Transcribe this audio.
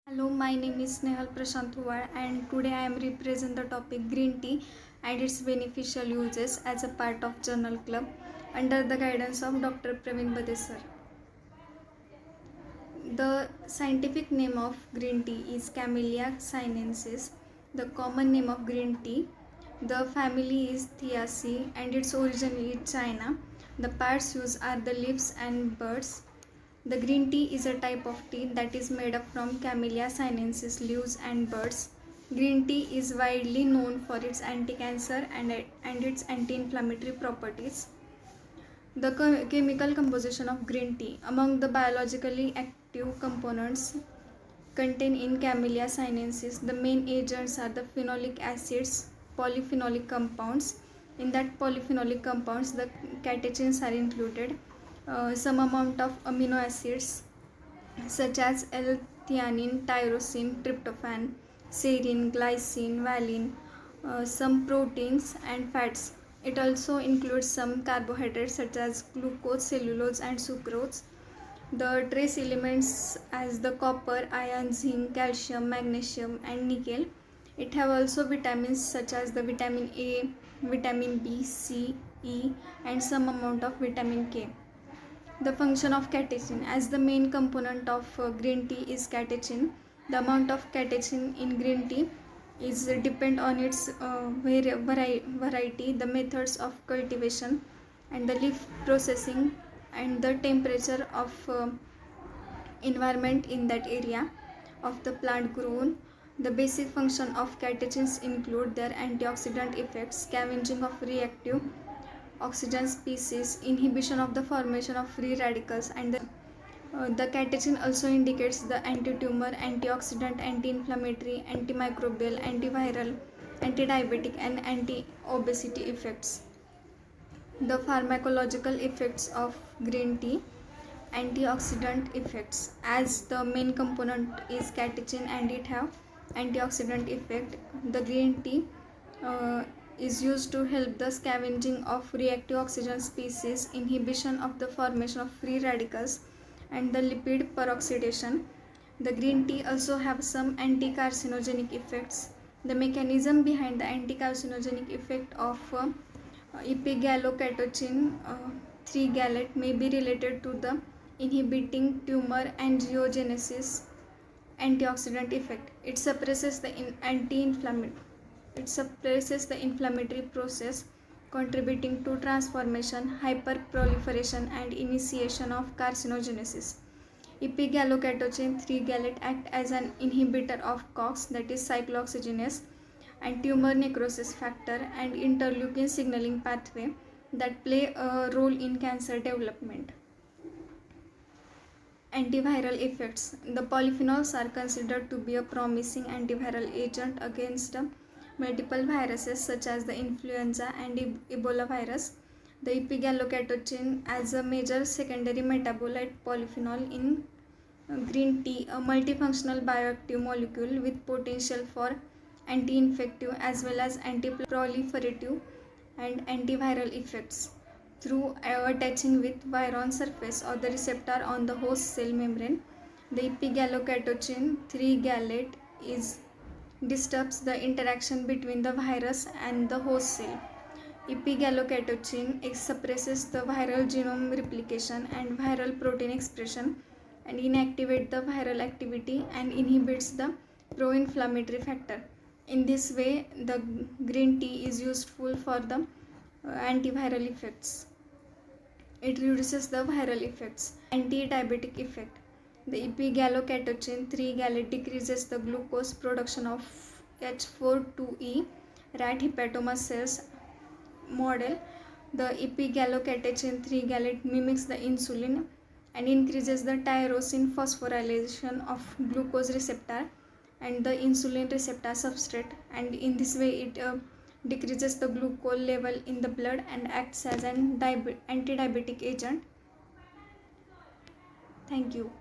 Hello, my name is Snehal Prashant Huwar and today I am represent the topic green tea and its beneficial uses as a part of Journal Club under the guidance of Dr. Praveen Bade sir. The scientific name of green tea is Camellia sinensis. The common name of green tea. The family is Theaceae and its origin is China. The parts used are the leaves and buds. The green tea is a type of tea that is made up from Camellia sinensis leaves and buds. Green tea is widely known for its anti-cancer and its anti-inflammatory properties. The chemical composition of green tea. Among the biologically active components contained in Camellia sinensis, the main agents are the phenolic acids, polyphenolic compounds. In that polyphenolic compounds, the catechins are included. Some amount of amino acids such as L-theanine, tyrosine, tryptophan, serine, glycine, valine, some proteins and fats. It also includes some carbohydrates such as glucose, cellulose and sucrose. The trace elements as the copper, iron, zinc, calcium, magnesium and nickel. It have also vitamins such as the vitamin A, vitamin B, C, E and some amount of vitamin K. The function of catechin. As the main component of green tea is catechin, the amount of catechin in green tea is depend on its variety, the methods of cultivation and the leaf processing and the temperature of environment in that area of the plant grown. The basic function of catechins include their antioxidant effects, scavenging of reactive oxygen species, inhibition of the formation of free radicals, and the catechin also indicates the anti-tumor, antioxidant, anti-inflammatory, antimicrobial, antiviral, anti-diabetic, and anti-obesity effects. The pharmacological effects of green tea. Antioxidant effects. As the main component is catechin and it have antioxidant effect, the green tea is used to help the scavenging of reactive oxygen species, inhibition of the formation of free radicals and the lipid peroxidation. The green tea also have some anti-carcinogenic effects. The mechanism behind the anti-carcinogenic effect of epigallocatechin 3-gallate may be related to the inhibiting tumor angiogenesis antioxidant effect. It suppresses the inflammatory process, contributing to transformation, hyperproliferation, and initiation of carcinogenesis. Epigallocatechin 3-gallate act as an inhibitor of COX, that is cyclooxygenase, and tumor necrosis factor and interleukin signaling pathway that play a role in cancer development. Antiviral effects. The polyphenols are considered to be a promising antiviral agent against multiple viruses such as the influenza and Ebola virus. The epigallocatechin as a major secondary metabolite polyphenol in green tea, a multifunctional bioactive molecule with potential for anti-infective as well as anti-proliferative and antiviral effects through attaching with viron surface or the receptor on the host cell membrane. The epigallocatechin 3-gallate is disturbs the interaction between the virus and the host cell. Epigallocatechin suppresses the viral genome replication and viral protein expression and inactivate the viral activity and inhibits the pro-inflammatory factor. In this way, the green tea is useful for the antiviral effects. It reduces the viral effects. Anti-diabetic effect. The epigallocatechin 3-gallate decreases the glucose production of H42E rat hepatoma cells model. The epigallocatechin 3-gallate mimics the insulin and increases the tyrosine phosphorylation of glucose receptor and the insulin receptor substrate, and in this way it decreases the glucose level in the blood and acts as an anti-diabetic agent. Thank you.